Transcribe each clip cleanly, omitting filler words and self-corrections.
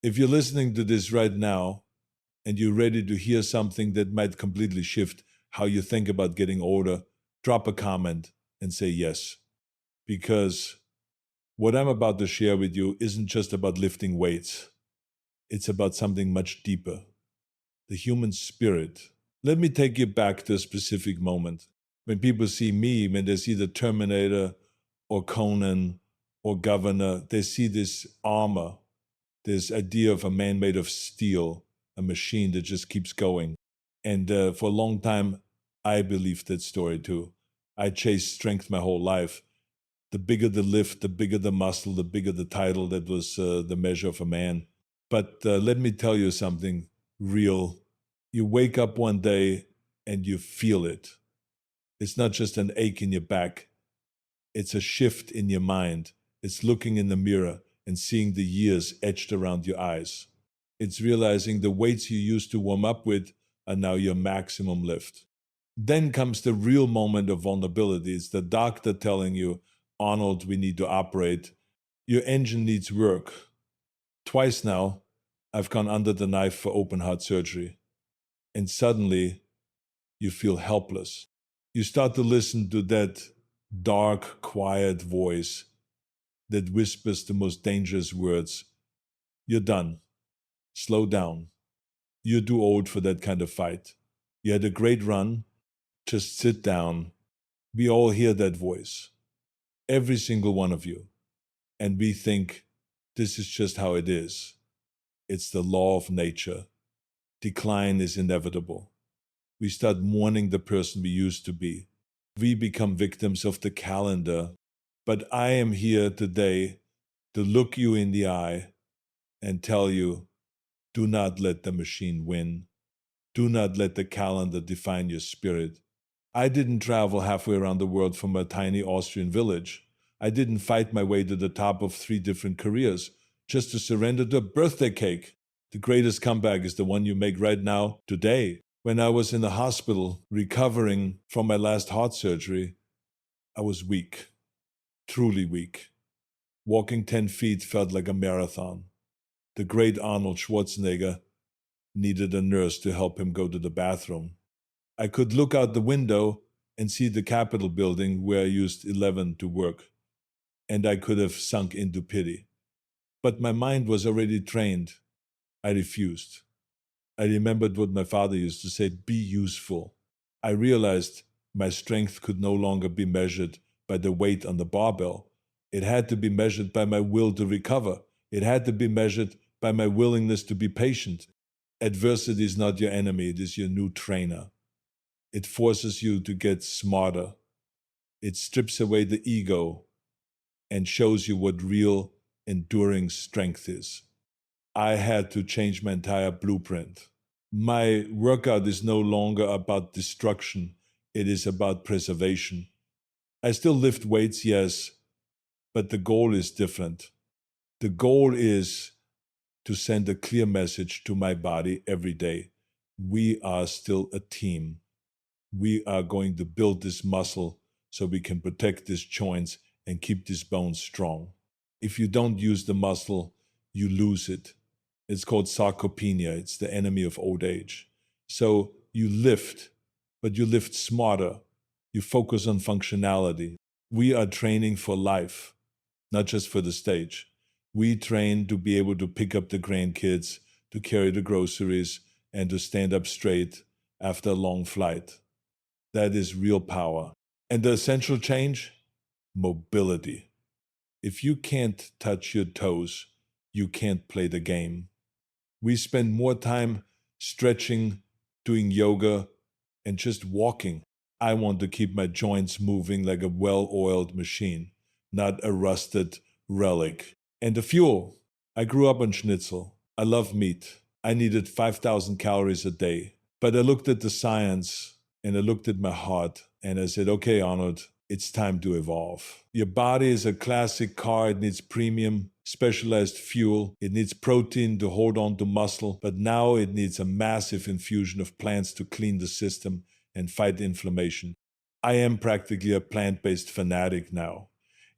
If you're listening to this right now and you're ready to hear something that might completely shift how you think about getting older, drop a comment and say yes. Because what I'm about to share with you isn't just about lifting weights. It's about something much deeper, the human spirit. Let me take you back to a specific moment. When people see me, when they see the Terminator or Conan or Governor, they see this armor, this idea of a man made of steel, a machine that just keeps going. And for a long time, I believed that story too. I chased strength my whole life. The bigger the lift, the bigger the muscle, the bigger the title, that was the measure of a man. But let me tell you something real. You wake up one day and you feel it. It's not just an ache in your back. It's a shift in your mind. It's looking in the mirror and seeing the years etched around your eyes. It's realizing the weights you used to warm up with are now your maximum lift. Then comes the real moment of vulnerability. It's the doctor telling you, Arnold, we need to operate. Your engine needs work. Twice now, I've gone under the knife for open heart surgery. And suddenly, you feel helpless. You start to listen to that dark, quiet voice that whispers the most dangerous words. You're done. Slow down. You're too old for that kind of fight. You had a great run. Just sit down. We all hear that voice. Every single one of you. And we think this is just how it is. It's the law of nature. Decline is inevitable. We start mourning the person we used to be. We become victims of the calendar. But I am here today to look you in the eye and tell you, do not let the machine win. Do not let the calendar define your spirit. I didn't travel halfway around the world from a tiny Austrian village. I didn't fight my way to the top of 3 different careers just to surrender to a birthday cake. The greatest comeback is the one you make right now, today. When I was in the hospital recovering from my last heart surgery, I was weak, truly weak. Walking 10 feet felt like a marathon. The great Arnold Schwarzenegger needed a nurse to help him go to the bathroom. I could look out the window and see the Capitol building where I used 11 to work, and I could have sunk into pity. But my mind was already trained. I refused. I remembered what my father used to say, be useful. I realized my strength could no longer be measured by the weight on the barbell. It had to be measured by my will to recover. It had to be measured by my willingness to be patient. Adversity is not your enemy, it is your new trainer. It forces you to get smarter. It strips away the ego and shows you what real, enduring strength is. I had to change my entire blueprint. My workout is no longer about destruction, it is about preservation. I still lift weights, yes, but the goal is different. The goal is to send a clear message to my body every day. We are still a team. We are going to build this muscle so we can protect these joints and keep these bones strong. If you don't use the muscle, you lose it. It's called sarcopenia. It's the enemy of old age. So you lift, but you lift smarter. You focus on functionality. We are training for life, not just for the stage. We train to be able to pick up the grandkids, to carry the groceries, and to stand up straight after a long flight. That is real power. And the essential change? Mobility. If you can't touch your toes, you can't play the game. We spend more time stretching, doing yoga, and just walking. I want to keep my joints moving like a well-oiled machine, not a rusted relic. And the fuel. I grew up on schnitzel. I love meat. I needed 5,000 calories a day. But I looked at the science and I looked at my heart and I said, okay, Arnold, it's time to evolve. Your body is a classic car. It needs premium, specialized fuel. It needs protein to hold on to muscle. But now it needs a massive infusion of plants to clean the system and fight inflammation. I am practically a plant-based fanatic now.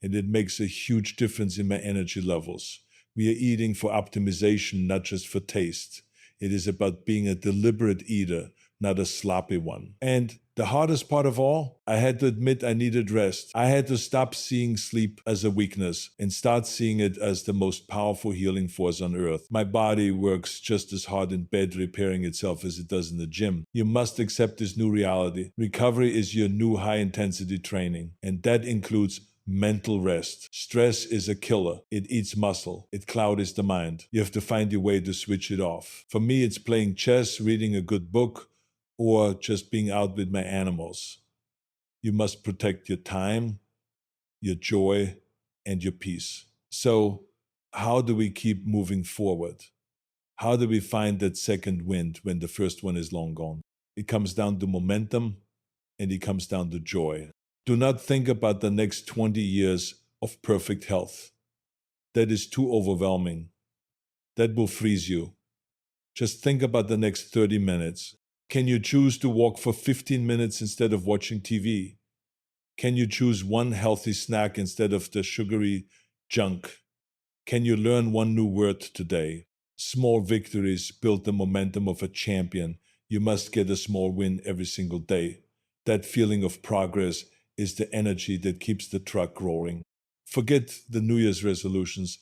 And it makes a huge difference in my energy levels. We are eating for optimization, not just for taste. It is about being a deliberate eater, not a sloppy one. And the hardest part of all, I had to admit I needed rest. I had to stop seeing sleep as a weakness and start seeing it as the most powerful healing force on earth. My body works just as hard in bed repairing itself as it does in the gym. You must accept this new reality. Recovery is your new high-intensity training, and that includes mental rest. Stress is a killer. It eats muscle. It clouds the mind. You have to find your way to switch it off. For me, it's playing chess, reading a good book, or just being out with my animals. You must protect your time, your joy, and your peace. So, how do we keep moving forward? How do we find that second wind when the first one is long gone? It comes down to momentum, and it comes down to joy. Do not think about the next 20 years of perfect health. That is too overwhelming. That will freeze you. Just think about the next 30 minutes. Can you choose to walk for 15 minutes instead of watching TV? Can you choose one healthy snack instead of the sugary junk? Can you learn one new word today? Small victories build the momentum of a champion. You must get a small win every single day. That feeling of progress is the energy that keeps the truck rolling. Forget the New Year's resolutions.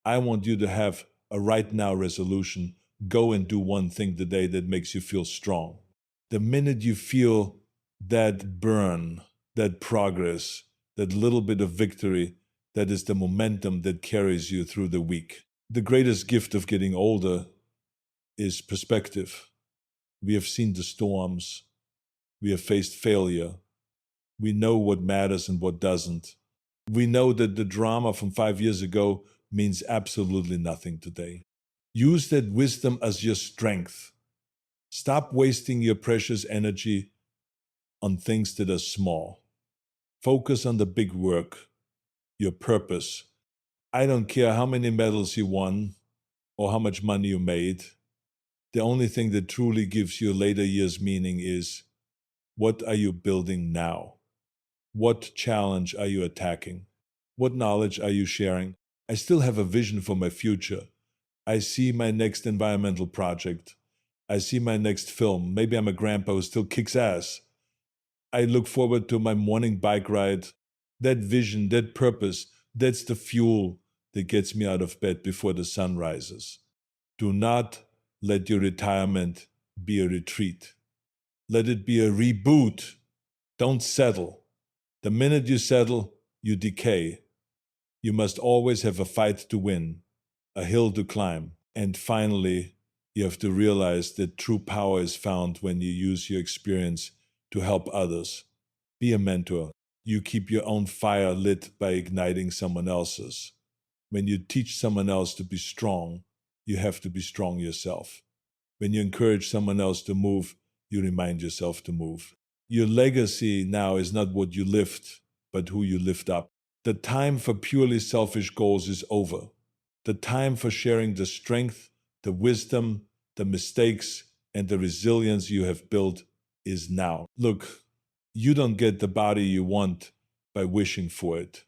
I want you to have a right now resolution. Go and do one thing today that makes you feel strong. The minute you feel that burn, that progress, that little bit of victory, that is the momentum that carries you through the week. The greatest gift of getting older is perspective. We have seen the storms. We have faced failure. We know what matters and what doesn't. We know that the drama from 5 years ago means absolutely nothing today. Use that wisdom as your strength. Stop wasting your precious energy on things that are small. Focus on the big work, your purpose. I don't care how many medals you won or how much money you made. The only thing that truly gives your later years meaning is, what are you building now? What challenge are you attacking? What knowledge are you sharing? I still have a vision for my future. I see my next environmental project. I see my next film. Maybe I'm a grandpa who still kicks ass. I look forward to my morning bike ride. That vision, that purpose, that's the fuel that gets me out of bed before the sun rises. Do not let your retirement be a retreat. Let it be a reboot. Don't settle. The minute you settle, you decay. You must always have a fight to win, a hill to climb. And finally, you have to realize that true power is found when you use your experience to help others. Be a mentor. You keep your own fire lit by igniting someone else's. When you teach someone else to be strong, you have to be strong yourself. When you encourage someone else to move, you remind yourself to move. Your legacy now is not what you lift, but who you lift up. The time for purely selfish goals is over. The time for sharing the strength, the wisdom, the mistakes, and the resilience you have built is now. Look, you don't get the body you want by wishing for it.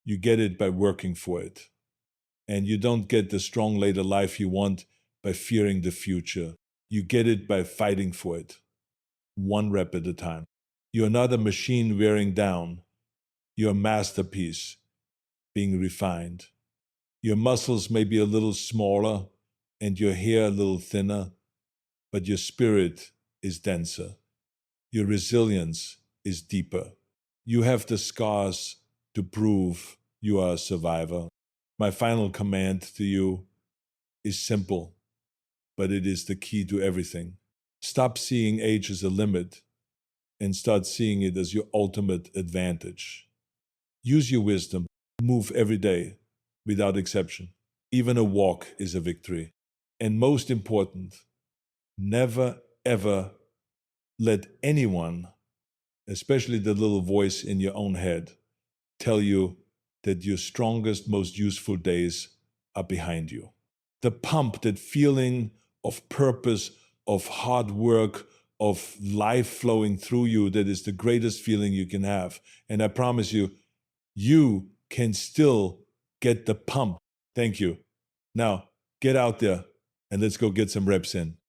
You get it by working for it. And you don't get the strong later life you want by fearing the future. You get it by fighting for it. One rep at a time. You're not a machine wearing down. You're a masterpiece being refined. Your muscles may be a little smaller and your hair a little thinner, but your spirit is denser. Your resilience is deeper. You have the scars to prove you are a survivor. My final command to you is simple, but it is the key to everything. Stop seeing age as a limit and start seeing it as your ultimate advantage. Use your wisdom. Move every day, without exception. Even a walk is a victory. And most important, never ever let anyone, especially the little voice in your own head, tell you that your strongest, most useful days are behind you. The pump, that feeling of purpose, of hard work, of life flowing through you, that is the greatest feeling you can have. And I promise you, you can still get the pump. Thank you. Now, get out there and let's go get some reps in.